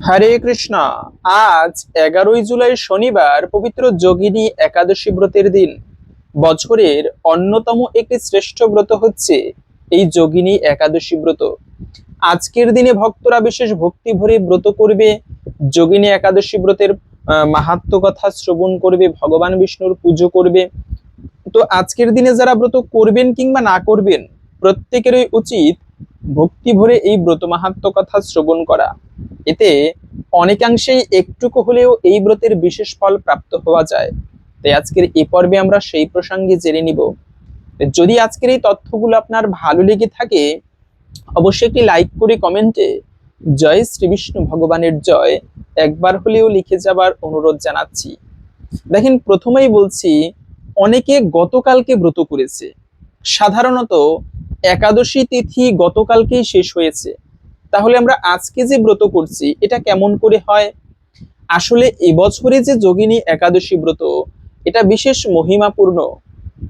হরে কৃষ্ণ। আজ 11ই জুলাই শনিবার পবিত্র যোগিনী একাদশী ব্রতের দিন। বছরের অন্যতম একটি শ্রেষ্ঠ ব্রত হচ্ছে এই যোগিনী একাদশী ব্রত। আজকের দিনে ভক্তরা বিশেষ ভক্তি ভরে ব্রত করবে, যোগিনী একাদশী ব্রতের মাহাত্ম্য কথা শ্রবণ করবে, ভগবান বিষ্ণুর পুজো করবে। তো আজকের দিনে যারা ব্রত করবেন কিংবা না করবেন, প্রত্যেকেরই উচিত ভক্তি ভরে এই ব্রত মাহাত্ম্য কথা শ্রবণ করা। এতে অনেকাংশেই একটুকু হলেও এই ব্রতের বিশেষ ফল প্রাপ্ত হওয়া যায়। তাই আজকের এই পর্বে আমরা সেই প্রসঙ্গে জেনে নিব। যদি আজকের এই তথ্যগুলো আপনার ভালো লেগে থাকে, অবশ্যই একটি লাইক করে কমেন্টে জয় শ্রী বিষ্ণু ভগবানের জয় একবার হলেও লিখে যাবার অনুরোধ জানাচ্ছি। দেখেন, প্রথমেই বলছি, অনেকে গতকালকে ব্রত করেছে। সাধারণত একাদশী তিথি গতকালকেই শেষ হয়েছে। তাহলে আমরা আজকে যে ব্রত করছি এটা কেমন করে হয়? আসলে এবছরে যে যোগিনী একাদশী ব্রত, এটা বিশেষ মহিমাপূর্ণ।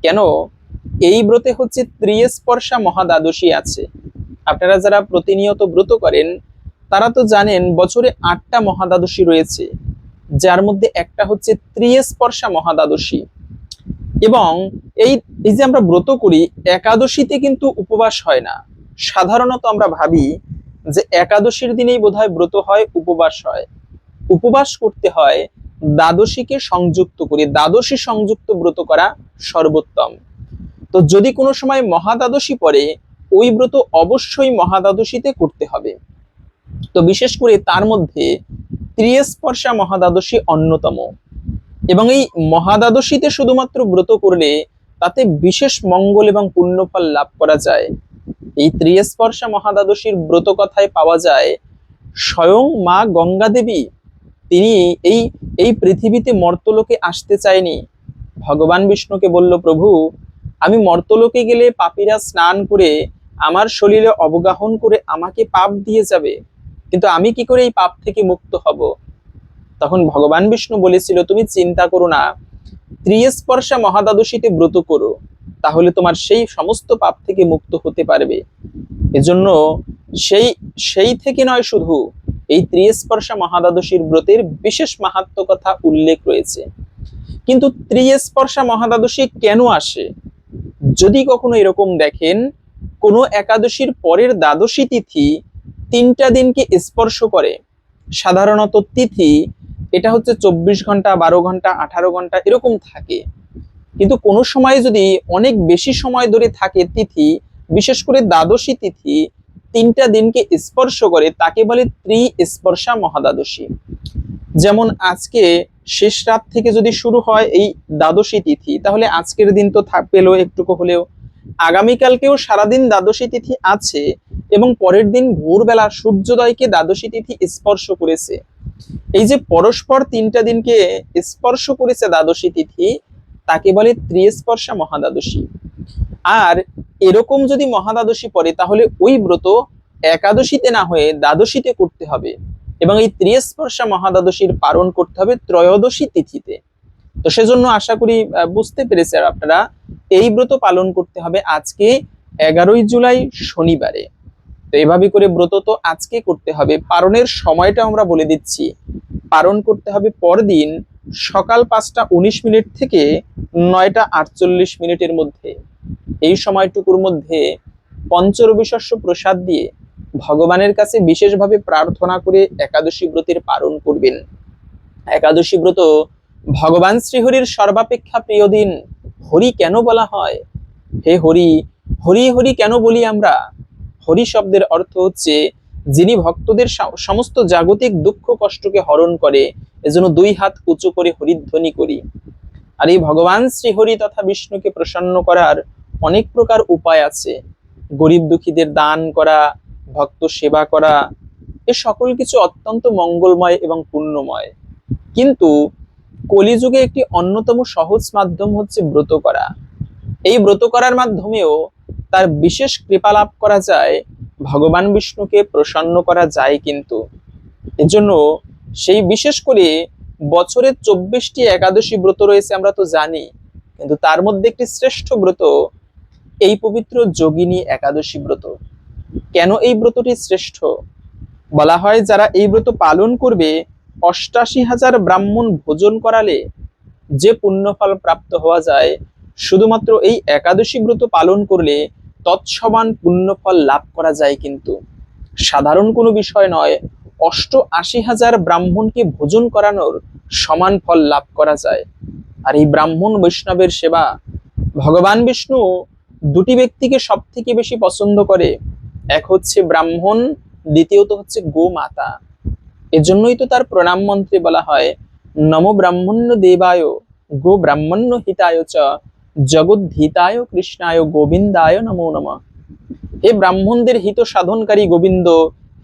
কেন? এই ব্রতে হচ্ছে ত্রিস্পর্শা মহাদ্বাদশী আছে। আপনারা যারা প্রতিনিয়ত ব্রত করেন তারা তো জানেন বছরে 8টা মহাদ্বাদশী রয়েছে, যার মধ্যে একটা হচ্ছে ত্রিস্পর্শা মহাদ্বাদশী। এবং এই এই যে আমরা ব্রত করি, একাদশীতে কিন্তু উপবাস হয় না। সাধারণত আমরা ভাবি যে একাদশীর দিনেই বোধহয় ব্রত হয়, উপবাস হয়। উপবাস করতে হয় দ্বাদশীকে সংযুক্ত করে, দ্বাদশী সংযুক্ত ব্রত করা সর্বোত্তম। তো যদি কোনো সময় মহাদ্বাদশী পড়ে, ওই ব্রত অবশ্যই মহাদ্বাদশীতে করতে হবে। তো বিশেষ করে তার মধ্যে ত্রিস্পর্শা মহাদ্বাদশী অন্যতম। এবং এই মহাদ্বাদশীতে শুধুমাত্র ব্রত করলে তাতে বিশেষ মঙ্গল এবং পুণ্যফল লাভ করা যায়। এই ত্রিস্পর্শা মহাদ্বাদশীর ব্রত কথায় পাওয়া যায় স্বয়ং মা গঙ্গা দেবী, তিনি এই এই পৃথিবীতে মর্তলোকে আসতে চায়নি। ভগবান বিষ্ণুকে বলল, প্রভু, আমি মর্তলোকে গেলে পাপীরা স্নান করে আমার শরীরে অবগাহন করে আমাকে পাপ দিয়ে যাবে, কিন্তু আমি কি করে এই পাপ থেকে মুক্ত হব? তখন ভগবান বিষ্ণু বলেছিল, তুমি চিন্তা করো না, ত্রিস্পর্শা মহাদ্বাদশীতে ব্রত করো, তাহলে তোমার সেই সমস্ত পাপ থেকে মুক্ত হতে পারবে। এজন্য সেই সেই থেকে নয়, শুধু এই ত্রিস্পর্শা মহাদ্বাদশীর ব্রতের বিশেষ মাহাত্ম্য কথা উল্লেখ রয়েছে। কিন্তু ত্রিস্পর্শা মহাদ্বাদশী কেন আসে? যদি কখনো এরকম দেখেন, কোনো একাদশীর পরের দ্বাদশী তিথি 3টা দিনকে স্পর্শ করে। সাধারণত তিথি এটা হচ্ছে 24 ঘন্টা, 12 ঘন্টা, 18 ঘন্টা এরকম থাকে। কিন্তু কোনো সময় যদি অনেক বেশি সময় ধরে থাকে তিথি, বিশেষ করে দ্বাদশী তিথি 3টা দিনকে স্পর্শ করে, তাকে বলে ত্রিস্পর্শা মহাদ্বাদশী। যেমন আজকে শেষ রাত থেকে যদি শুরু হয় এই দ্বাদশী তিথি, তাহলে আজকের দিন তো পেলো একটুকু হলেও। আগামীকালকেও সারাদিন দ্বাদশী তিথি আছে, এবং পরের দিন ভোরবেলা সূর্যোদয়কে দ্বাদশী তিথি স্পর্শ করেছে। এই যে পরস্পর 3টা দিনকে স্পর্শ করেছে দ্বাদশী তিথি, তাকে বলে ত্রিস্পর্শা মহাদ্বাদশী। আর এরকম যদি মহাদ্বাদশী পড়ে, তাহলে ওই ব্রত একাদশীতে না হয়ে দ্বাদশীতে করতে হবে, এবং এই ত্রিস্পর্শা মহাদ্বাদশীর পালন করতে হবে ত্রয়োদশী তিথিতে। তো সেজন্য আশা করি বুঝতে পেরেছে আর আপনারা, এই ব্রত পালন করতে হবে আজকে 11ই জুলাই শনিবারে। তো এভাবে করে ব্রত তো আজকে করতে হবে। পালনের সময়টা আমরা বলে দিচ্ছি। পালন করতে হবে পরদিন সকাল 5টা 19 মিনিট থেকে 9টা 48 মিনিটের মধ্যে। এই সময়টুকুর মধ্যে পঞ্চরবি শস্য প্রসাদ দিয়ে ভগবানের কাছে বিশেষভাবে প্রার্থনা করে একাদশী ব্রতের পালন করবেন। একাদশী ব্রত ভগবান শ্রীহরির সর্বাপেক্ষা প্রিয় দিন। হরি কেন বলা হয়? হে হরি, হরি হরি কেন বলি আমরা? হরি শব্দের অর্থ হচ্ছে যিনি ভক্তদের সমস্ত জাগতিক দুঃখ কষ্টকে হরণ করে, এজন্য 2 হাত উঁচু করে হরিধ্বনি করি। আর এই ভগবান শ্রীহরি তথা বিষ্ণুকে প্রসন্ন করার অনেক প্রকার উপায় আছে। গরিব দুঃখীদের দান করা, ভক্ত সেবা করা, এ সকল কিছু অত্যন্ত মঙ্গলময় এবং পুণ্যময়। কিন্তু কলিযুগে একটি অন্যতম সহজ মাধ্যম হচ্ছে ব্রত করা। এই ব্রত করার মাধ্যমেও তার বিশেষ কৃপা লাভ করা যায়, ভগবান বিষ্ণুকে প্রসন্ন করা যায়। কিন্তু এজন্য সেই বিশেষ করে বছরে 24টি একাদশী ব্রত রয়েছে, আমরা তো জানি, কিন্তু তার মধ্যে একটি শ্রেষ্ঠ ব্রত এই পবিত্র যোগিনী একাদশী ব্রত। কেন এই ব্রতটি শ্রেষ্ঠ? বলা হয় যারা এই ব্রত পালন করবে ৮৮,০০০ ব্রাহ্মণ ভোজন করালে যে পুণ্যফল প্রাপ্ত হওয়া যায়, শুধুমাত্র এই একাদশী ব্রত পালন করলে তৎসমান পুণ্যফল লাভ করা যায়। কিন্তু সাধারণ কোনো বিষয় নয়, ৮৮,০০০ ব্রাহ্মণকে ভোজন করানোর সমান ফল লাভ করা যায়। আর এই ব্রাহ্মণ বৈষ্ণবের সেবা, ভগবান বিষ্ণু দুটি ব্যক্তিকে সব থেকে বেশি পছন্দ করে, এক হচ্ছে ব্রাহ্মণ, দ্বিতীয়ত হচ্ছে গোমাতা। এজন্যই তো তার প্রণাম মন্ত্রে বলা হয় নমো ব্রাহ্মণ্য দেবায় গো ব্রাহ্মণ্য হিতায় চ জগদ্ধিতায় কৃষ্ণায় গোবিন্দায় নমো নমঃ। হে ব্রাহ্মণদের হিত সাধনকারী গোবিন্দ,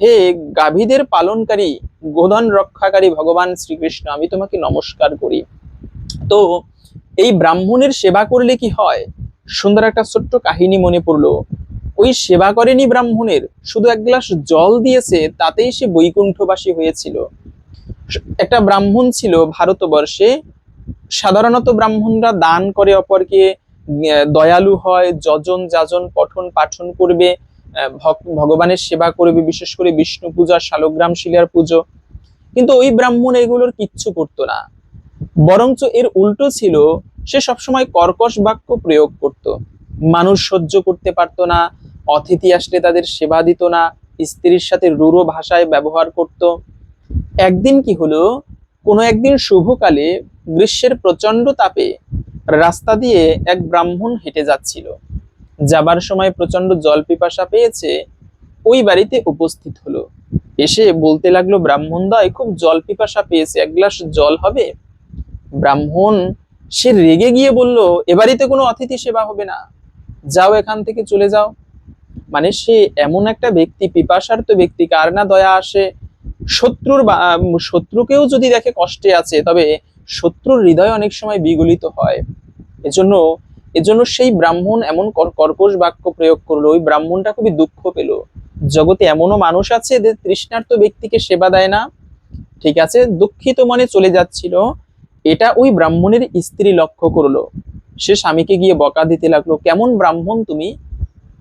হে গাভীদের পালনকারী গোধন রক্ষাকারী ভগবান শ্রীকৃষ্ণ, আমি তোমাকে নমস্কার করি। তো এই ব্রাহ্মণের সেবা করলে কি হয়, সুন্দর একটা ছোট্ট কাহিনী মনে পড়লো। ওই সেবা করেনি ব্রাহ্মণের, শুধু এক গ্লাস জল দিয়েছে, তাতেই সে বৈকুণ্ঠবাসী হয়েছিল। একটা ব্রাহ্মণ ছিল ভারতবর্ষে। সাধারণত ব্রাহ্মণরা দান করে অপরকে, দয়ালু হয়, যজন যাজন পঠন পাঠন করবে, ভগবানের সেবা করবে, বিশেষ করে বিষ্ণু পূজা, শালগ্রাম শিলার পুজো। কিন্তু ওই ব্রাহ্মণ এগুলোর কিচ্ছু করতো না, বরঞ্চ এর উল্টো ছিল, সে সবসময় কর্কশ বাক্য প্রয়োগ করত। মানুষ সহ্য করতে পারতো না, অতিথি আসলে তাদের সেবা দিত না, স্ত্রীর সাথে রূঢ় ভাষায় ব্যবহার করত। একদিন কি হলো, কোনো একদিন শুভকালে গ্রীষ্মের প্রচন্ড তাপে রাস্তা দিয়ে এক ব্রাহ্মণ হেঁটে যাচ্ছিল। যাবার সময় প্রচন্ড জল পিপাসা পেয়েছে, ওই বাড়িতে উপস্থিত হলো। এসে বলতে লাগলো, ব্রাহ্মণদ্বয় খুব জল পিপাসা পেয়েছে, এক গ্লাস জল হবে? ব্রাহ্মণ সে রেগে গিয়ে বলল, এ বাড়িতে কোনো অতিথি সেবা হবে না, যাও এখান থেকে চলে যাও। মানে সে এমন একটা ব্যক্তি, পিপাসার্ত ব্যক্তি, কার না দয়া আসে। শত্রুকেও যদি দেখে কষ্টে আছে, তবে শত্রুর হৃদয় অনেক সময় বিগলিত হয়। এজন্য এজন্য সেই ব্রাহ্মণ এমন কর্কশ বাক্য প্রয়োগ করলো। ওই ব্রাহ্মণটা খুবই দুঃখ পেল, জগতে এমনও মানুষ আছে যে তৃষ্ণার্ত ব্যক্তিকে সেবা দেয় না। ঠিক আছে, দুঃখিত মনে চলে যাচ্ছিল। এটা ওই ব্রাহ্মণের স্ত্রী লক্ষ্য করলো। সে স্বামীকে গিয়ে বকা দিতে লাগলো, কেমন ব্রাহ্মণ তুমি,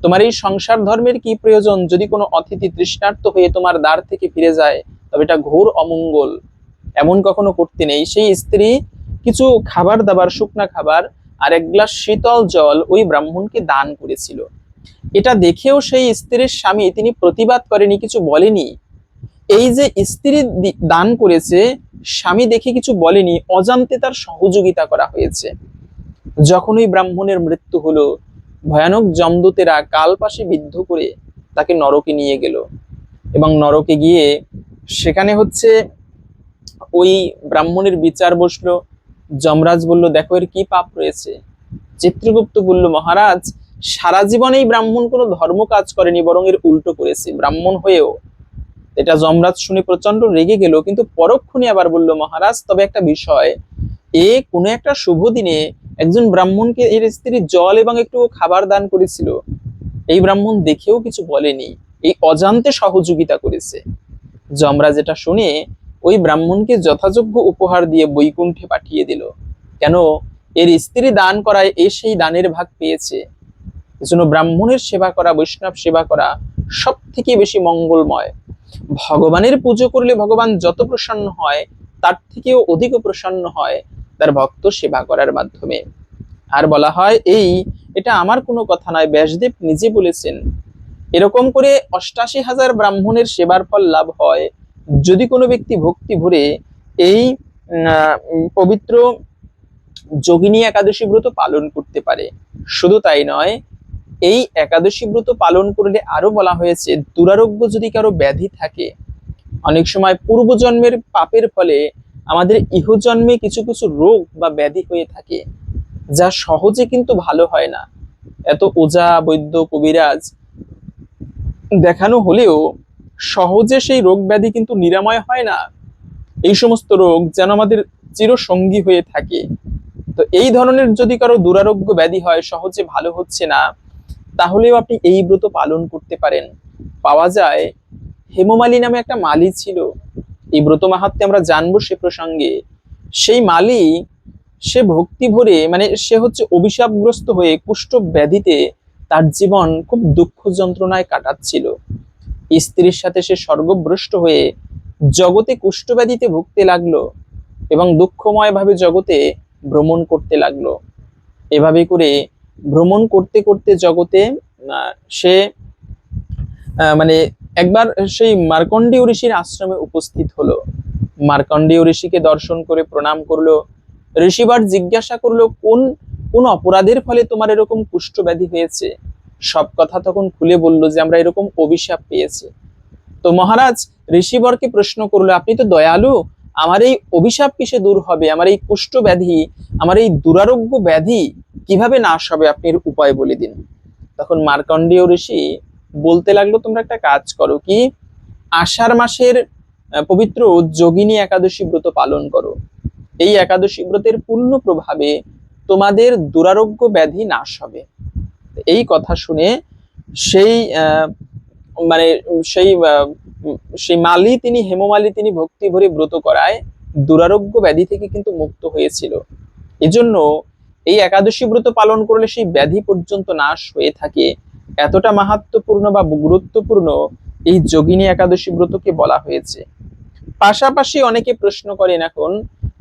তোমার এই সংসার ধর্মের কি প্রয়োজন? যদি কোনো অতিথি তৃষ্ণার্ত হয়ে তোমার দ্বার থেকে ফিরে যায়, তবে এটা ঘোর অমঙ্গল, এমন কখনো করতে নেই। সেই স্ত্রী কিছু খাবার দাবার, শুকনা খাবার আর এক গ্লাস শীতল জল ওই ব্রাহ্মণকে দান করেছিল। এটা দেখেও সেই স্ত্রীর স্বামী, তিনি প্রতিবাদ করেনি, কিছু বলেনি। এই যে স্ত্রী দান করেছে, স্বামী দেখে কিছু বলেনি, অজান্তে তার সহযোগিতা করা হয়েছে। যখন ওই ব্রাহ্মণের মৃত্যু হলো, ভয়ানক যমদূতেরা কাল পাশে বিদ্ধ করে তাকে নরকে নিয়ে গেল। এবং নরকে গিয়ে সেখানে হচ্ছে ওই ব্রাহ্মণের বিচার বসলো। যমরাজ বলল, দেখো এর কি পাপ রয়েছে। চিত্রগুপ্ত বলল, মহারাজ, সারা জীবন এই ব্রাহ্মণ কোনো ধর্ম কাজ করেনি, বরং এর উল্টো করেছে, ব্রাহ্মণ হয়েও। এটা যমরাজ শুনে প্রচন্ড রেগে গেল, কিন্তু পরক্ষণে আবার বলল, মহারাজ, তবে একটা বিষয়, এ কোনো একটা শুভ দিনে একজন ব্রাহ্মণকে এর স্ত্রী জল এবং একটু খাবার দান করেছিল, এই ব্রাহ্মণ দেখেও কিছু বলেনি, এই অজান্তে সহযোগিতা করেছে। যমরাজ এটা শুনে ওই ব্রাহ্মণকে যথাযোগ্য উপহার দিয়ে বৈকুণ্ঠে পাঠিয়ে দিল। কেন? এর স্ত্রী দান করায় এ সেই দানের ভাগ পেয়েছে। এজন্য ব্রাহ্মণের সেবা করা, বৈষ্ণব সেবা করা সব থেকে বেশি মঙ্গলময়। ভগবানের পুজো করলে ভগবান যত প্রসন্ন হয়, তার থেকেও অধিক প্রসন্ন হয় তার ভক্ত সেবা করার মাধ্যমে। আর বলা হয়, এটা আমার কোনো কথা নয়, ব্যাসদেব নিজে বলেছেন, এরকম করে ৮৮,০০০ ব্রাহ্মণের সেবার ফল লাভ হয় যদি কোনো ব্যক্তি ভক্তি ভরে এই পবিত্র যোগিনী একাদশী ব্রত পালন করতে পারে। শুধু তাই নয়, এই একাদশী ব্রত পালন করলে আরো বলা হয়েছে, দুরারোগ্য যদি কারো ব্যাধি থাকে, অনেক সময় পূর্বজন্মের পাপের ফলে আমাদের ইহজন্মে কিছু কিছু রোগ বা ব্যাধি হয়ে থাকে, যা সহজে কিন্তু ভালো হয় না। এত ওঝা বৈদ্য কবিরাজ দেখানো হলেও সহজে সেই রোগ ব্যাধি কিন্তু নিরাময় হয় না। এই সমস্ত রোগ যেন আমাদের চিরসঙ্গী হয়ে থাকে। তো এই ধরনের যদি কারো দুরারোগ্য ব্যাধি হয়, সহজে ভালো হচ্ছে না, তাহলেও আপনি এই ব্রত পালন করতে পারেন। পাওয়া যায়, হেমমালী নামে একটা মালী ছিল, এই ব্রত মাহাত্ম্যে আমরা জানবো সে প্রসঙ্গে। সেই মালী, সে ভক্তি ভরে, মানে সে হচ্ছে অভিশাপগ্রস্ত হয়ে কুষ্ঠ ব্যাধিতে তার জীবন খুব দুঃখ যন্ত্রণায় কাটাচ্ছিল। স্ত্রীর সাথে সে স্বর্গভ্রষ্ট হয়ে জগতে কুষ্ঠব্যাধিতে ভুগতে লাগলো এবং দুঃখময় ভাবে জগতে ভ্রমণ করতে লাগলো। এভাবে করে ভ্রমণ করতে করতে জগতে সে মানে একবার সেই মার্কণ্ডেয় ঋষির আশ্রমে উপস্থিত হলো। মার্কণ্ডেয় ঋষিকে দর্শন করে প্রণাম করলো। ঋষিবার জিজ্ঞাসা করলো, কোন কোন অপরাধের ফলে তোমার এরকম কুষ্ঠব্যাধি হয়েছে? সব কথা তখন খুলে বললো যে আমরা এরকম অভিশাপ পেয়েছি। তো মহারাজ ঋষিবরকে প্রশ্ন করলো, আপনি তো দয়ালু, আমার এই অভিশাপ কিসে দূর হবে? আমার এই কুষ্ঠব্যাধি, আমার এই দুরারোগ্য ব্যাধি কিভাবে নাশ হবে? আপনি এর উপায় বলে দিন। তখন মার্কণ্ডেয় ঋষি বলতে লাগলো, তোমরা একটা কাজ করো, কি আষাঢ় মাসের পবিত্র যোগিনী একাদশী ব্রত পালন করো। এই একাদশী ব্রতের পূর্ণ প্রভাবে তোমাদের দুরারোগ্য ব্যাধি নাশ হবে। এই কথা শুনে সেই মানে সেই সেই মালি তিনি, হেমমালি তিনি ভক্তি ভরে ব্রত করায় দুরারোগ্য ব্যাধি থেকে কিন্তু মুক্ত হয়েছিল। এজন্য এই একাদশী ব্রত পালন করলে সেই ব্যাধি পর্যন্ত নাশ হয়ে থাকে। এতটা মাহাত্ম্যপূর্ণ বা গুরুত্বপূর্ণ এই যোগিনী একাদশী ব্রতকে বলা হয়েছে। পাশাপাশি অনেকে প্রশ্ন করেন এখন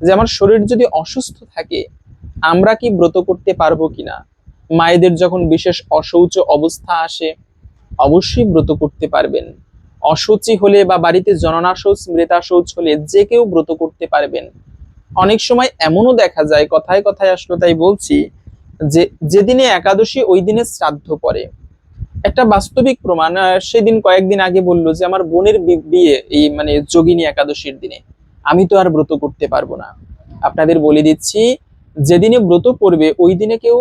যে আমার শরীর যদি অসুস্থ থাকে আমরা কি ব্রত করতে পারবো কিনা? মায়েদের যখন বিশেষ অশৌচ অবস্থা আসে অবশ্যই ব্রত করতে পারবেন। অসুচি হলে বা বাড়িতে জননা শৌচ মৃতা শৌচ হলে যে কেউ ব্রত করতে পারবেন। অনেক সময় এমনও দেখা যায়, কথায় কথায় আসলো তাই বলছি, যে যেদিনে একাদশী ওই দিনে শ্রাদ্ধ পড়ে। একটা বাস্তবিক প্রমাণ, সেদিন কয়েকদিন আগে বললো যে আমার বোনের বিয়ে এই মানে যোগিনী একাদশীর দিনে, আমি তো আর ব্রত করতে পারবো না। আপনাদের বলে দিচ্ছি, যেদিনে ব্রত পড়বে ওই দিনে কেউ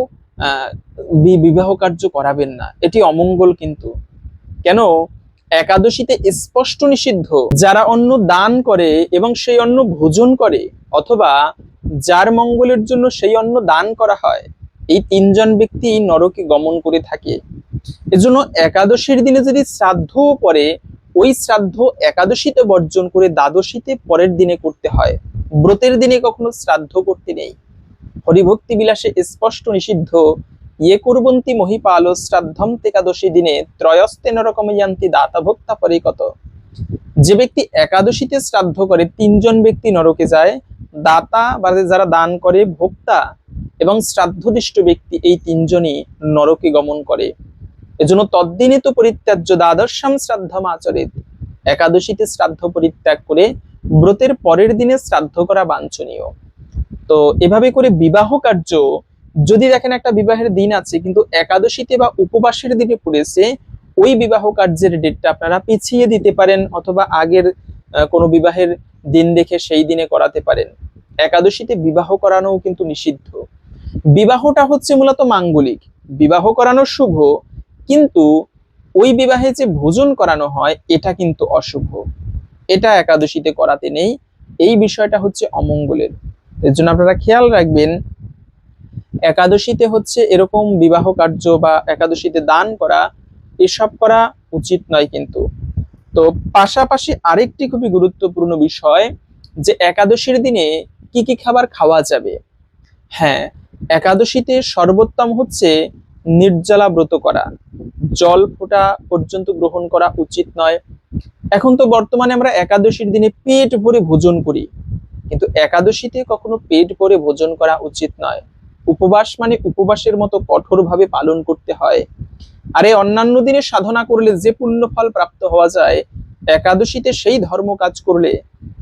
বিবাহ কার্য করাবেন না, এটি অমঙ্গল। কিন্তু কেন? একাদশীতে স্পষ্ট নিষিদ্ধ, যারা অন্ন দান করে এবং সেই অন্ন ভোজন করে, অথবা যার মঙ্গলের জন্য সেই অন্ন দান করা হয়, এই তিনজন ব্যক্তি নরকে গমন করে থাকে। এজন্য একাদশীর দিনে যদি শ্রাদ্ধ পড়ে, ওই শ্রাদ্ধ একাদশীতে বর্জন করে দ্বাদশীতে পরের দিনে করতে হয়। ব্রতের দিনে কখনো শ্রাদ্ধ করতে নেই। হরিভক্তি বিলাসে স্পষ্ট নিষিদ্ধ, ইয়ে কুর্বন্তি মহিপাল শ্রাদ্ধম একাদশী দিনে ত্রয়স্তে নরকময়ান্তি দাতা ভোক্তা পরিকত। যে ব্যক্তি একাদশীতে শ্রাদ্ধ করে তিনজন ব্যক্তি নরকে যায়, দাতা বা যারা দান করে, ভোক্তা এবং শ্রাদ্ধদিষ্ট ব্যক্তি, এই তিনজনই নরকে গমন করে। এজন্য তদ্দিনে তো পরিত্যাজ্য দ্বাদশাম শ্রাদ্ধম আচরিত, একাদশীতে শ্রাদ্ধ পরিত্যাগ করে ব্রতের পরের দিনে শ্রাদ্ধ করা বাঞ্ছনীয়। তো এভাবে করে বিবাহ কার্য, যদি দেখেন একটা বিবাহের দিন আছে কিন্তু একাদশীতে বা উপবাসের দিনে পড়েছে, ওই বিবাহ কার্যের ডেটটা আপনারা পিছিয়ে দিতে পারেন, অথবা আগের কোনো বিবাহের দিন দেখে সেই দিনে করাতে পারেন। একাদশীতে বিবাহ করানো কিন্তু নিষিদ্ধ। বিবাহটা হচ্ছে মূলত মাঙ্গলিক, বিবাহ করানো শুভ, কিন্তু ওই বিবাহে যে ভোজন করানো হয় এটা কিন্তু অশুভ। এটা একাদশীতে করাতে নেই, এই বিষয়টা হচ্ছে অমঙ্গলের। এর জন্য আপনারা খেয়াল রাখবেন, একাদশীতে হচ্ছে এরকম বিবাহ কার্য বা একাদশীতে দান করা, এসব করা উচিত নয় কিন্তু। তো পাশাপাশি আরেকটি খুবই গুরুত্বপূর্ণ বিষয়, যে একাদশীর দিনে কি কি খাবার খাওয়া যাবে। হ্যাঁ, একাদশীতে সর্বোত্তম হচ্ছে নির্জলা ব্রত করা, জল ফোঁটা পর্যন্ত গ্রহণ করা উচিত নয়। এখন তো বর্তমানে আমরা একাদশীর দিনে পেট ভরে ভোজন করি, কিন্তু একাদশীতে কখনো পেট ভরে ভোজন করা উচিত নয়। উপবাস মানে উপবাসের মতো কঠোরভাবে পালন করতে হয়। আর এই অন্যান্য দিনে সাধনা করলে যে পুণ্য ফল প্রাপ্ত হওয়া যায়, একাদশীতে সেই ধর্ম কাজ করলে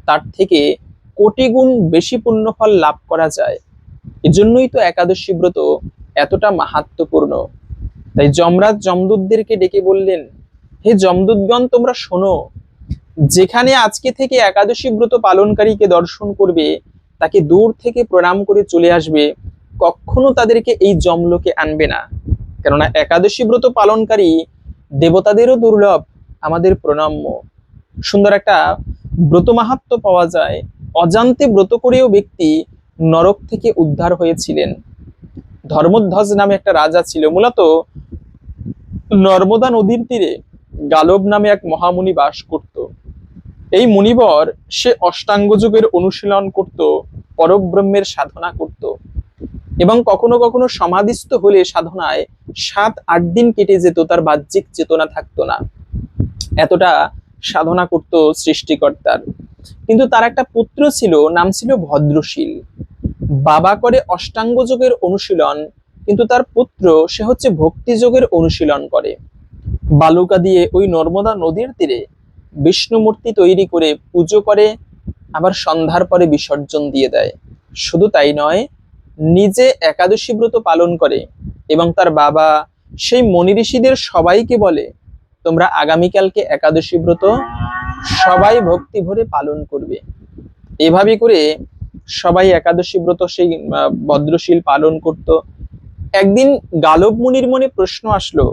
তার থেকে কোটি গুণ বেশি পুণ্য ফল লাভ করা যায়। এজন্যই তো একাদশী ব্রত এতটা মাহাত্ম্যপূর্ণ। তাই যমরাজ যমদূতদেরকে ডেকে বললেন, হে যমদূতগণ, তোমরা শোনো, যেখানে আজকে থেকে একাদশী ব্রত পালনকারীকে দর্শন করবে তাকে দূর থেকে প্রণাম করে চলে আসবে, কখনো তাদেরকে এই যমলোকে আনবে না। কেননা একাদশী ব্রত পালনকারী দেবতাদেরও দুর্লভ, আমাদের প্রণাম্য। সুন্দর একটা ব্রত মাহাত্ম্য পাওয়া যায়। অজান্তে ব্রত করেও ব্যক্তি নরক থেকে উদ্ধার হয়েছিলেন। ধর্মধ্বজ নামে একটা রাজা ছিল, মূলত নর্মদা নদীর তীরে গালব নামে এক মহামুনি বাস করত। এই মুনিবর সে অষ্টাঙ্গ যোগের অনুশীলন করত, পরব্রহ্মের সাধনা করত, এবং কখনো কখনো সমাধিস্থ হলে সাধনায় 7-8 দিন কেটে যেত, তার বাহ্যিক চেতনা থাকতো না। এতটা সাধনা করত সৃষ্টিকর্তার। কিন্তু তার একটা পুত্র ছিল, নাম ছিল ভদ্রশীল। বাবা করে অষ্টাঙ্গ যোগের অনুশীলন, কিন্তু তার পুত্র সে হচ্ছে ভক্তি যোগের অনুশীলন করে। বালুকা দিয়ে ওই নর্মদা নদীর তীরে বিষ্ণু মূর্তি তৈরি করে পুজো করে, আবার সন্ধ্যার পরে বিসর্জন দিয়ে দেয়। শুধু তাই নয়, নিজে একাদশী ব্রত পালন করে এবং তার বাবা সেই মনি ঋষিদের সবাইকে বলে, তোমরা আগামীকালকে একাদশী ব্রত সবাই ভক্তি ভরে পালন করবে। এভাবে করে সবাই একাদশী ব্রত সেই ভদ্রশীল পালন করত। একদিন গালব মুনির মনে প্রশ্ন আসলো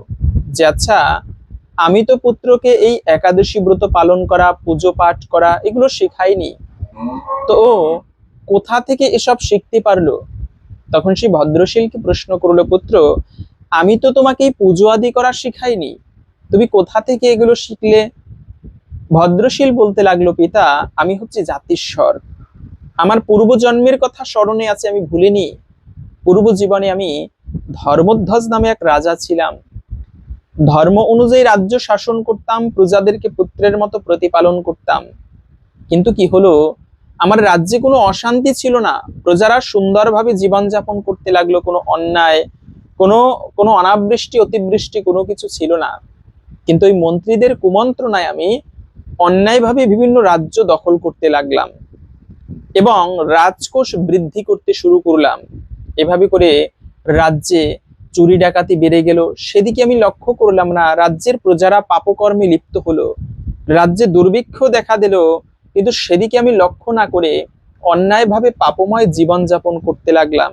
যে আচ্ছা, আমি তো পুত্রকে এই একাদশী ব্রত পালন করা, পুজো পাঠ করা এগুলো শেখাইনি, তো ও কোথা থেকে এসব শিখতে পারলো? তখন সেই ভদ্রশীলকে প্রশ্ন করলো, পুত্র, আমি তো তোমাকে এই পুজো আদি করা শিখাইনি, তুমি কোথা থেকে এগুলো শিখলে? ভদ্রশীল বলতে লাগলো, পিতা, আমি হচ্ছে জাতিস্বর। আমার পূর্বজন্মের কথা স্মরণে আছে, আমি ভুলিনি। পূর্ব জীবনে আমি ধর্মধ্বজ নামে এক রাজা ছিলাম। ধর্ম অনুযায়ী রাজ্য শাসন করতাম, প্রজাদেরকে পুত্রের মতো প্রতিপালন করতাম। কিন্তু কি হলো, আমার রাজ্যে কোনো অশান্তি ছিল না, প্রজারা সুন্দরভাবে জীবনযাপন করতে লাগলো, কোনো অন্যায়, কোনো কোনো অনাবৃষ্টি অতিবৃষ্টি কোনো কিছু ছিল না। কিন্তু ওই মন্ত্রীদের কুমন্ত্রণায় আমি অন্যায়ভাবে বিভিন্ন রাজ্য দখল করতে লাগলাম এবং রাজকোষ বৃদ্ধি করতে শুরু করলাম। এভাবে করে রাজ্যে চুরি ডাকাতি বেড়ে গেল। সেদিকে আমি লক্ষ্য করলাম না, রাজ্যের প্রজারা পাপকর্মে লিপ্ত হলো, রাজ্যে দুর্ভিক্ষ দেখা দিল, কিন্তু সেদিকে আমি লক্ষ্য না করে অন্যায়ভাবে পাপময় জীবনযাপন করতে লাগলাম।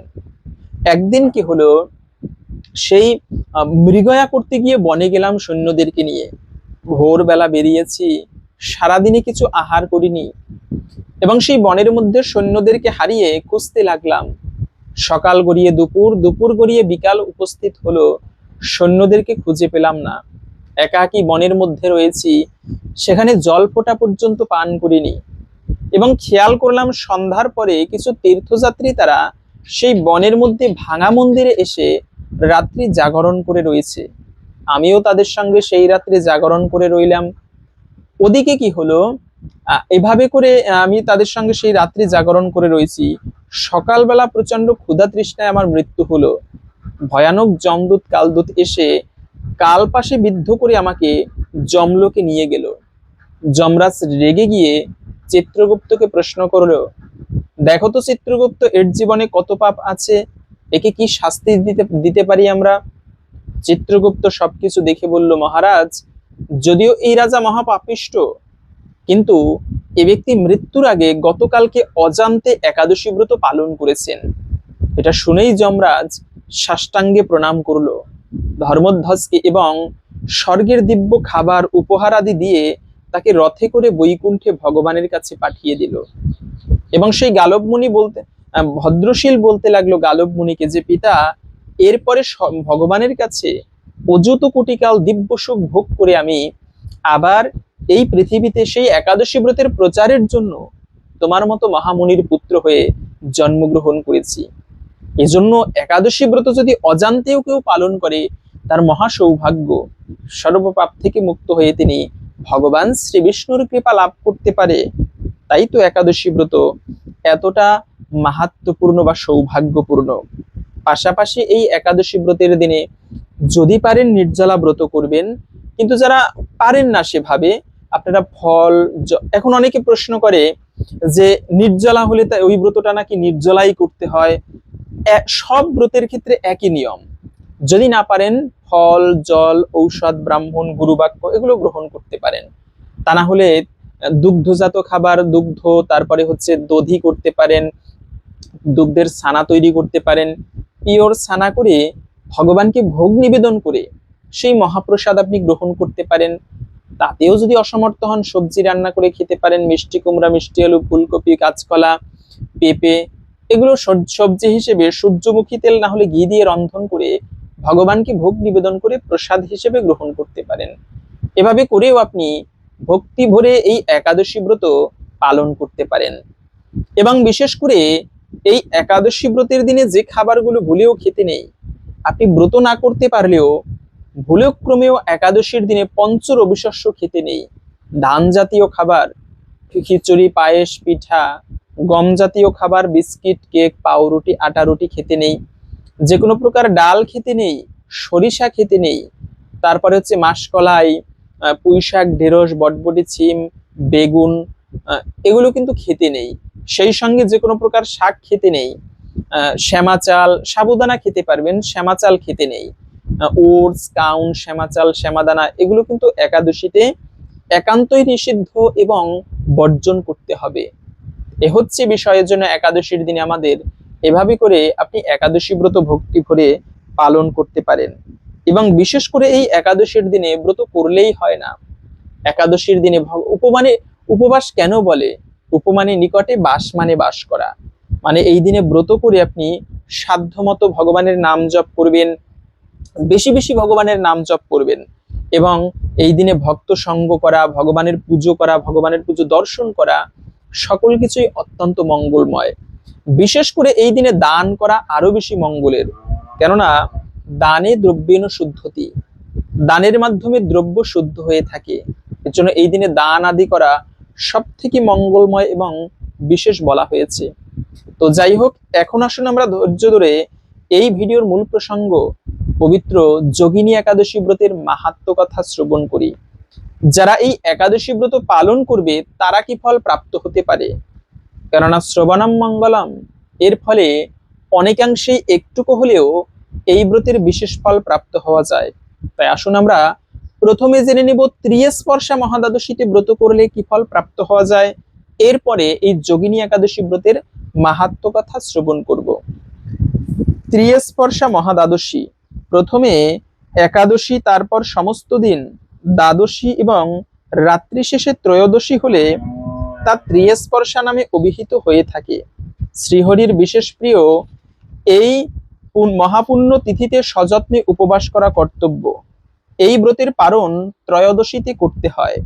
একদিন কি হলো, সেই মৃগয়া করতে গিয়ে বনে গেলাম সৈন্যদেরকে নিয়ে। ভোরবেলা বেরিয়েছি, সারাদিনে কিছু আহার করিনি এবং সেই বনের মধ্যে সৈন্যদেরকে হারিয়ে খুঁজতে লাগলাম। সকাল গড়িয়ে দুপুর, দুপুর গড়িয়ে বিকাল উপস্থিত হলো, সৈন্যদেরকে খুঁজে পেলাম না। একাকী বনের মধ্যে রয়েছি, সেখানে জল ফোঁটা পর্যন্ত পান করিনি এবং খেয়াল করলাম সন্ধ্যার পরে কিছু তীর্থযাত্রী তারা সেই বনের মধ্যে ভাঙা মন্দিরে এসে রাত্রি জাগরণ করে রয়েছে। আমিও তাদের সঙ্গে সেই রাত্রে জাগরণ করে রইলাম। ওদিকে কি হলো, এভাবে করে আমি তাদের সঙ্গে সেই রাত্রি জাগরণ করে রয়েছি। সকালবেলা প্রচন্ড ক্ষুধা তৃষ্ণায় আমার মৃত্যু হলো। ভয়ানক যমদূত কালদূত এসে কাল পাশে বিদ্ধ করে আমাকে যমলোকে নিয়ে গেল। যমরাজ রেগে গিয়ে চিত্রগুপ্তকে প্রশ্ন করলো, দেখো তো চিত্রগুপ্ত, এর জীবনে কত পাপ আছে, একে কি শাস্তি দিতে দিতে পারি আমরা? চিত্রগুপ্ত সবকিছু দেখে বলল, মহারাজ, যদিও এই রাজা মহাপাপিষ্ট, কিন্তু এ ব্যক্তি মৃত্যুর আগে গতকালকে অজান্তে একাদশী ব্রত পালন করেছেন। এটা শুনেই যমরাজ সাষ্টাঙ্গে প্রণাম করলো ধর্মধ্বজকে এবং স্বর্গের দিব্য খাবার উপহার আদি দিয়ে তাকে রথে করে বৈকুণ্ঠে ভগবানের কাছে পাঠিয়ে দিল। এবং সেই গালব মুনি ভদ্রশীল বলতে লাগলো গালব মুনিকে যে, পিতা, এরপরে ভগবানের কাছে অযুত কোটিকাল দিব্য সুখ ভোগ করে আমি আবার এই পৃথিবীতে সেই একাদশী ব্রতের প্রচারের জন্য তোমার মতো মহামুনির পুত্র হয়ে জন্মগ্রহণ করেছি। এজন্য একাদশী ব্রত যদি অজান্তেও কেউ পালন করে, তার মহা সৌভাগ্য, সর্বপাপ থেকে মুক্ত হয়ে তিনি ভগবান শ্রী বিষ্ণুর কৃপা লাভ করতে পারে। তাই তো একাদশী ব্রত এতটা মাহাত্ম্যপূর্ণ বা সৌভাগ্যপূর্ণ। পাশাপাশি এই একাদশী ব্রতের দিনে যদি পারেন নির্জলা ব্রত করবেন, কিন্তু যারা পারেন না সেভাবে আপনারা ফল, এখন অনেকে প্রশ্ন করে যে নির্জলা হলে তাই ওই ব্রতটা নাকি নির্জলাই করতে হয়। সব ব্রতের ক্ষেত্রে একই নিয়ম। যদি না পারেন, ফল, জল, ঔষধ, ব্রাহ্মণ, গুরুবাক্য এগুলো গ্রহণ করতে পারেন। তা না হলে দুগ্ধজাত খাবার, দুগ্ধ, তারপরে হচ্ছে দধি করতে পারেন, দুগ্ধের ছানা তৈরি করতে পারেন, পিওর ছানা করে ভগবানকে ভোগ নিবেদন করে সেই মহাপ্রসাদ আপনি গ্রহণ করতে পারেন। তাতেও যদি অসমর্থ হন, সবজি রান্না করে খেতে পারেন, মিষ্টি কুমড়া, মিষ্টি আলু, ফুলকপি, কাঁচকলা, পেঁপে এগুলো সবজি হিসেবে সূর্যমুখী তেল না হলে ঘি দিয়ে রন্ধন করে ভগবানকে ভোগ নিবেদন করে প্রসাদ হিসেবে গ্রহণ করতে পারেন। এভাবে করেও আপনি ভক্তি ভরে এই একাদশী ব্রত পালন করতে পারেন। এবং বিশেষ করে এই একাদশী ব্রতের দিনে যে খাবারগুলো ভুলেও খেতে নেই, আপনি ব্রত না করতে পারলেও ভুলক্রমেও একাদশীর দিনে পঞ্চ রবিশস্য খেতে নেই। ধান জাতীয় খাবার, খিচুড়ি, পায়েস, পিঠা, গম জাতীয় খাবার, বিস্কিট, কেক, পাউরুটি, আটা রুটি খেতে নেই। যে কোনো প্রকার ডাল খেতে নেই, সরিষা খেতে নেই। তারপরে হচ্ছে মাসকলাই, পুঁই শাক, ঢেঁড়স, বটবটি, ছিম, বেগুন, এগুলো কিন্তু খেতে নেই। সেই সঙ্গে যে কোনো প্রকার শাক খেতে নেই। শ্যামা চাল, সাবুদানা খেতে পারবেন, শ্যামা চাল খেতে নেই। ওটস, কাউন, শ্যামা চাল, শ্যামাদানা এগুলো কিন্তু একাদশীতে একান্তই নিষিদ্ধ এবং বর্জন করতে হবে। এ হচ্ছে বিষয়ের জন্য একাদশীর দিনে আমাদের এভাবে করে আপনি একাদশী ব্রত ভক্তি ভরে পালন করতে পারেন। এবং বিশেষ করে এই একাদশীর দিনে ব্রত করলেই হয় না। একাদশীর দিনে উপবাস কেন বলে? উপমানে নিকটে, বাস মানে বাস করা। মানে এই দিনে ব্রত করে আপনি সাধ্যমতো ভগবানের নাম জপ করবেন, বেশি বেশি ভগবানের নাম জপ করবেন এবং এই দিনে ভক্ত সঙ্গ করা, ভগবানের পুজো করা, ভগবানের পুজো দর্শন করা সকল কিছুই অত্যন্ত মঙ্গলময়। বিশেষ করে এই দিনে দান করা আরো বেশি মঙ্গলের, কেননা দানে দ্রব্যেন শুদ্ধতি, দানের মাধ্যমে দ্রব্য শুদ্ধ হয়ে থাকে। এর জন্য এই দিনে দান আদি করা সব থেকে মঙ্গলময় এবং বিশেষ বলা হয়েছে। তো যাই হোক, এখন আসুন আমরা ধৈর্য ধরে এই ভিডিওর মূল প্রসঙ্গ পবিত্র যোগিনী একাদশী ব্রতের মাহাত্ম্য কথা শ্রবণ করি। যারা এই একাদশী ব্রত পালন করবে তারা কি ফল প্রাপ্ত হতে পারে? কেননা শ্রবণম মঙ্গলম, এর ফলে অনেকাংশেই একটুকু হলেও এই ব্রতের বিশেষ ফল প্রাপ্ত হওয়া যায়। তাই আসুন আমরা প্রথমে জেনে নিব ত্রিস্পর্শা মহাদ্বাদশীতে ব্রত করলে কি ফল প্রাপ্ত হওয়া যায়। এরপরে এই যোগিনী একাদশী ব্রতের মাহাত্ম্য কথা শ্রবণ করব। ত্রিস্পর্শা মহাদ্বাদশী, প্রথমে একাদশী, তারপর সমস্ত দিন, দ্বাদশী এবং রাত্রি শেষে ত্রয়োদশী হলে তা ত্রিস্পর্শা নামে অভিহিত হয়ে থাকে। শ্রীহরির বিশেষ প্রিয় এই মহাপুণ্য তিথিতে সযত্নে উপবাস করা কর্তব্য। এই ব্রতের পালন ত্রয়োদশীতে করতে হয়।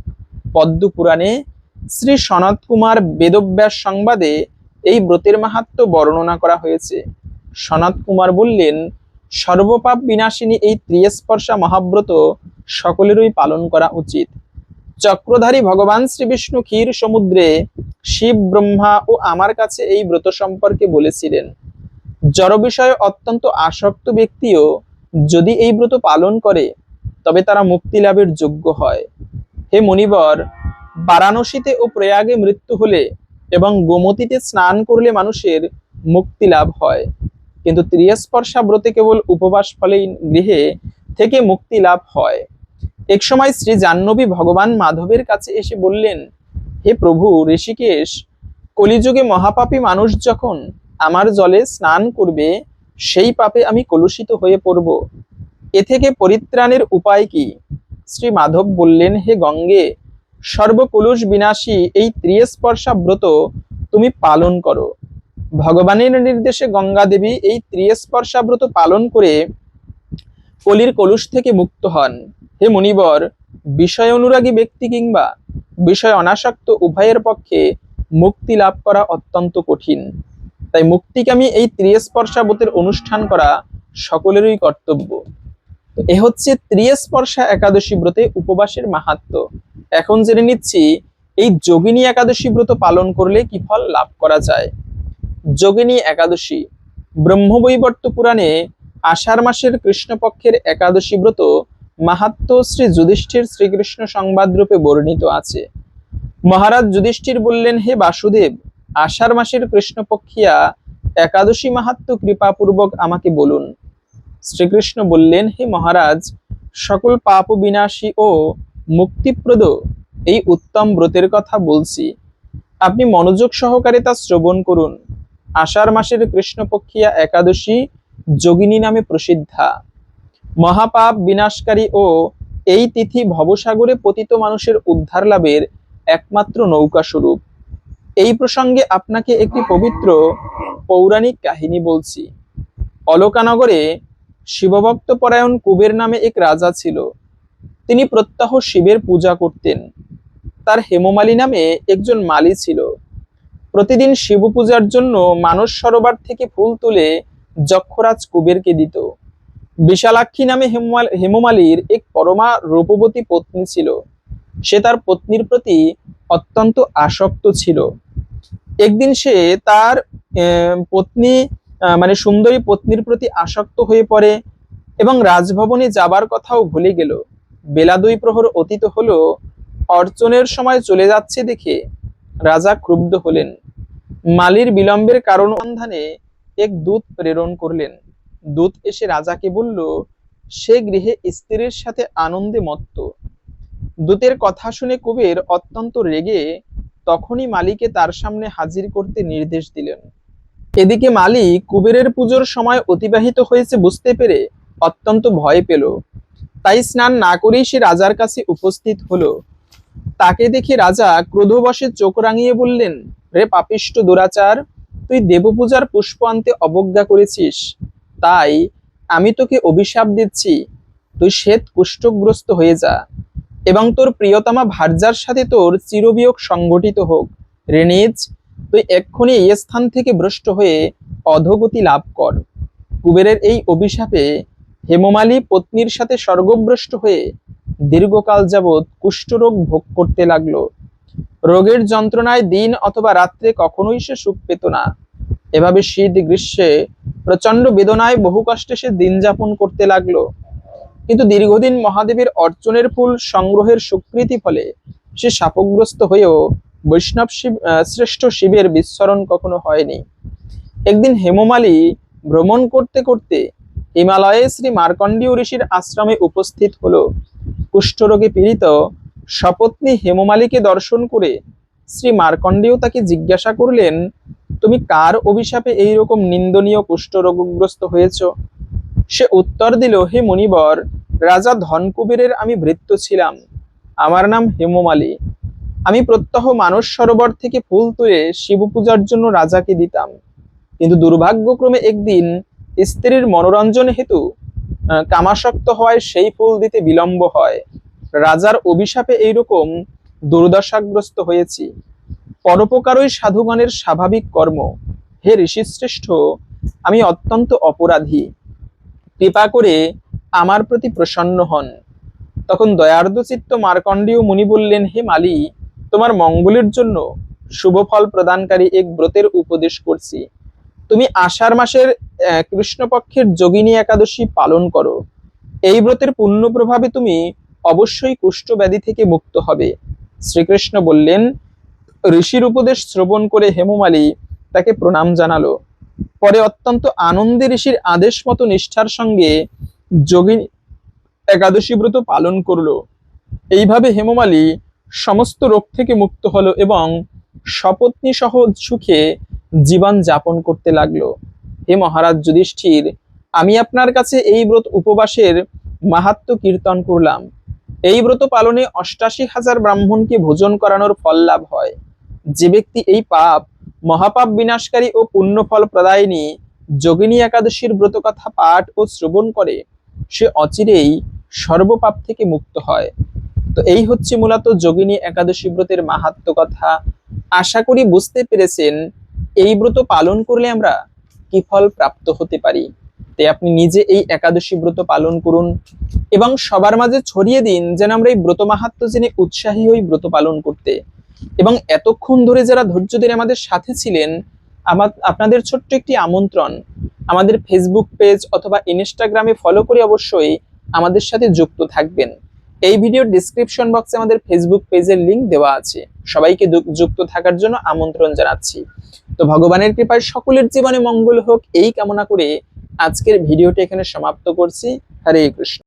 পদ্ম পুরাণে শ্রী সনত কুমার বেদব্যাস সংবাদে এই ব্রতের মাহাত্ম্য বর্ণনা করা হয়েছে। সনত কুমার বললেন, সর্বপাপ বিনাশিনী এই ত্রিস্পর্শা মহাব্রত সকলেরই পালন করা উচিত। চক্রধারী ভগবান শ্রী বিষ্ণু ক্ষীর সমুদ্রে শিব, ব্রহ্মা ও আমার কাছে এই ব্রত সম্পর্কে বলেছিলেন। জড় বিষয়ে অত্যন্ত আসক্ত ব্যক্তিও যদি এই ব্রত পালন করে তবে তারা মুক্তি লাভের যোগ্য হয়। হে মুনিবর, বারাণসীতে ও প্রয়াগে মৃত্যু হলে এবং গোমতীতে স্নান করলে মানুষের মুক্তি লাভ হয়, কিন্তু ত্রিস্পর্শা ব্রতে কেবল উপবাস ফলেই গৃহে থেকে মুক্তি লাভ হয়। এক সময় শ্রী জাহ্নবী ভগবান মাধবের কাছে এসে বললেন, হে প্রভু ঋষিকেশ, কলিযুগে মহাপাপী মানুষ যখন আমার জলে স্নান করবে সেই পাপে আমি কলুষিত হয়ে পড়ব। এ থেকে পরিত্রাণের উপায় কি? শ্রী মাধব বললেন, হে গঙ্গে, সর্বকলুষ বিনাশী এই ত্রিস্পর্শা ব্রত তুমি পালন করো। ভগবানের নির্দেশে গঙ্গা দেবী এই ত্রিস্পর্শা ব্রত পালন করে কলির কলুষ থেকে মুক্ত হন। হে মুনিবর, বিষয় অনুরাগী ব্যক্তি কিংবা বিষয় অনাসক্ত উভয়ের পক্ষে মুক্তি লাভ করা অত্যন্ত কঠিন। তাই মুক্তিকামী এই ত্রিস্পর্শা ব্রতের অনুষ্ঠান করা সকলেরই কর্তব্য। এ হচ্ছে ত্রিস্পর্শা একাদশী ব্রতে উপবাসের মাহাত্ম্য। এখন জেনে নিচ্ছি এই যোগিনী একাদশী ব্রত পালন করলে কি ফল লাভ করা যায়। যোগিনী একাদশী, ব্রহ্মবৈবর্ত পুরাণে আষাঢ় মাসের কৃষ্ণপক্ষের একাদশী ব্রত মাহাত্ম্য শ্রী যুধিষ্ঠির শ্রীকৃষ্ণ সংবাদ রূপে বর্ণিত আছে। মহারাজ যুধিষ্ঠির বললেন, হে বাসুদেব, আষাঢ় মাসের কৃষ্ণপক্ষিয়া একাদশী মাহাত্ম্য কৃপাপূর্বক আমাকে বলুন। শ্রীকৃষ্ণ বললেন, হে মহারাজ, সকল পাপ বিনাশী ও মুক্তিপ্রদ এই উত্তম ব্রতের কথা বলছি, আপনি মনোযোগ সহকারে তা শ্রবণ করুন। আষাঢ় মাসের কৃষ্ণপক্ষিয়া একাদশী যোগিনী নামে প্রসিদ্ধা। মহাপাপ বিনাশকারী ও এই তিথি ভবসাগরে পতিত মানুষের উদ্ধার লাভের একমাত্র নৌকা স্বরূপ। এই প্রসঙ্গে আপনাকে একটি পবিত্র পৌরাণিক কাহিনী বলছি। অলকানগরে শিবভক্ত পরায়ণ কুবের নামে এক রাজা ছিল। তিনি প্রত্যহ শিবের পূজা করতেন। তার হেমমালী নামে একজন মালী ছিল। প্রতিদিন শিব পূজার জন্য মানস সরোবর থেকে ফুল তুলে যক্ষরাজ কুবেরকে দিত। বিশালাক্ষী নামে হেমমালির এক পরমা রূপবতী পত্নী ছিল। সে তার পত্নীর প্রতি অত্যন্ত আসক্ত ছিল। একদিন সে তার পত্নী মানে সুন্দরী পত্নীর প্রতি আসক্ত হয়ে পড়ে এবং রাজভবনে যাবার কথাও ভুলে গেল। বেলা 2 প্রহর অতীত হলো, অর্চনের সময় চলে যাচ্ছে দেখে রাজা ক্রুদ্ধ হলেন। মালির বিলম্বের কারণ সন্ধানে এক দূত প্রেরণ করলেন। দূত এসে রাজাকে বলল, সে গৃহে স্ত্রীর সাথে আনন্দে মত্ত। দূতের কথা শুনে কুবের অত্যন্ত রেগে তখনই মালিকে তার সামনে হাজির করতে নির্দেশ দিলেন। এদিকে মালি কুবেরের পুজোর সময় অতিবাহিত হয়েছে বুঝতে পেরে অত্যন্ত ভয় পেল। তাই স্নান না করেই সে রাজার কাছে উপস্থিত হলো। তাকে দেখে রাজা ক্রোধবশে চোখ রাঙিয়ে বললেন, রে পাপিষ্ঠ দুরাচার, তুই দেবপূজার পুষ্প আনতে অবজ্ঞা করেছিস, তাই আমি তোকে অভিশাপ দিচ্ছি, তুই শ্বেত কুষ্ঠগ্রস্ত হয়ে যা এবং তোর প্রিয়তমা ভার্যার সাথে তোর চিরবিয়োগ সংগঠিত হোক। রেনিজ, তুই এক্ষুনি এই স্থান থেকে ভ্রষ্ট হয়ে অধোগতি লাভ কর। কুবেরের এই অভিশাপে হেমমালী পত্নীর সাথে স্বর্গভ্রষ্ট হয়ে দীর্ঘকাল যাবৎ কুষ্ঠরোগ ভোগ করতে লাগলো। রোগের যন্ত্রণায় দিন অথবা রাত্রে কখনোই সে সুখ পেত না। এভাবে শীত গ্রীষ্মে প্রচন্ড বেদনায় বহু কষ্টে সে দিন যাপন করতে লাগলো। কিন্তু দীর্ঘদিন মহাদেবের অর্চনের ফুল সংগ্রহের স্বীকৃতি ফলে সে শাপগ্রস্ত হয়েও বৈষ্ণব শিব শ্রেষ্ঠ শিবের বিস্মরণ কখনো হয়নি। একদিন হেমমালী ভ্রমণ করতে করতে হিমালয়ে শ্রী মার্কণ্ডেয় ঋষির আশ্রমে উপস্থিত হলো। কুষ্ঠরোগে পীড়িত সপত্নী হেমমালীকে দর্শন করে শ্রী মার্কণ্ডেয় তাকে জিজ্ঞাসা করলেন, তুমি কার অভিশাপে এইরকম নিন্দনীয় কুষ্ঠরোগগ্রস্ত হয়েছ? সে উত্তর দিল, হে মুনিবর, রাজা ধনকুবেরের আমি ভৃত্য ছিলাম। আমার নাম হেমমালী। আমি প্রত্যহ মানস সরোবর থেকে ফুল তুলে শিব পূজার জন্য রাজাকে দিতাম। কিন্তু দুর্ভাগ্যক্রমে একদিন স্ত্রীর মনোরঞ্জন হেতু কামাসক্ত হওয়ায় সেই ফুল দিতে বিলম্ব হয়। রাজার অভিশাপে এইরকম দুর্দশাগ্রস্ত হয়েছি। পরোপকারই সাধুগণের স্বাভাবিক কর্ম। হে ঋষিশ্রেষ্ঠ, আমি অত্যন্ত অপরাধী, কৃপা করে আমার প্রতি প্রসন্ন হন। তখন দয়ার্দ চিত্ত মার্কণ্ডেয় মুনি বললেন, হে মালি, তোমার মঙ্গলের জন্য শুভ ফল প্রদানকারী এক ব্রতের উপদেশ করছি। তুমি আষাঢ় মাসের কৃষ্ণপক্ষের যোগিনী একাদশী পালন করো। এই ব্রতের পুণ্য প্রভাবে তুমি অবশ্যই কুষ্ঠ ব্যাধি থেকে মুক্ত হবে। শ্রীকৃষ্ণ বললেন। ঋষির উপদেশ শ্রবণ করে হেমমালী তাকে প্রণাম জানালো। পরে অত্যন্ত আনন্দে ঋষির আদেশ মতো নিষ্ঠার সঙ্গে যোগিনী একাদশী ব্রত পালন করলো। এইভাবে হেমমালী সমস্ত রোগ থেকে মুক্ত হলো এবং সপত্নী সহ সুখে জীবন যাপন করতে লাগলো। হে মহারাজ যুধিষ্ঠির, আমি আপনার কাছে এই ব্রত উপবাসের মাহাত্ম্য কীর্তন করলাম। এই ব্রত পালনে ৮৮,০০০ ব্রাহ্মণকে ভোজন করানোর ফল লাভ হয়। যে ব্যক্তি এই পাপ মহাপাপ বিনাশকারী ও পুণ্যফল প্রদায়িনী যোগিনী একাদশীর ব্রত কথা পাঠ ও শ্রবণ করে সে অচিরেই সর্বপাপ থেকে মুক্ত হয়। তো এই হচ্ছে মূলত যোগিনী একাদশী ব্রতের মাহাত্ম্য কথা। আশা করি বুঝতে পেরেছেন এই ব্রত পালন করলে আমরা কি ফল প্রাপ্ত হতে পারি। তাই আপনি নিজে এই একাদশী ব্রত পালন করুন এবং সবার মাঝে ছড়িয়ে দিন, যেন আমরা এই ব্রত মাহাত্ম্য জেনে উৎসাহী হই ব্রত পালন করতে। এবং এতক্ষণ ধরে যারা ধৈর্য ধরে আমাদের সাথে ছিলেন, আপনাদের ছোট্ট একটি আমন্ত্রণ, আমাদের ফেসবুক পেজ অথবা ইনস্টাগ্রামে ফলো করে অবশ্যই আমাদের সাথে যুক্ত থাকবেন। এই ভিডিওর ডেসক্রিপশন বক্সে আমাদের ফেসবুক পেজের লিংক দেওয়া আছে। সবাইকে যুক্ত থাকার জন্য আমন্ত্রণ জানাচ্ছি। তো ভগবানের কৃপায় সকলের জীবনে মঙ্গল হোক এই কামনা করে আজকের ভিডিওটি এখানে সমাপ্ত করছি। হরে কৃষ্ণ।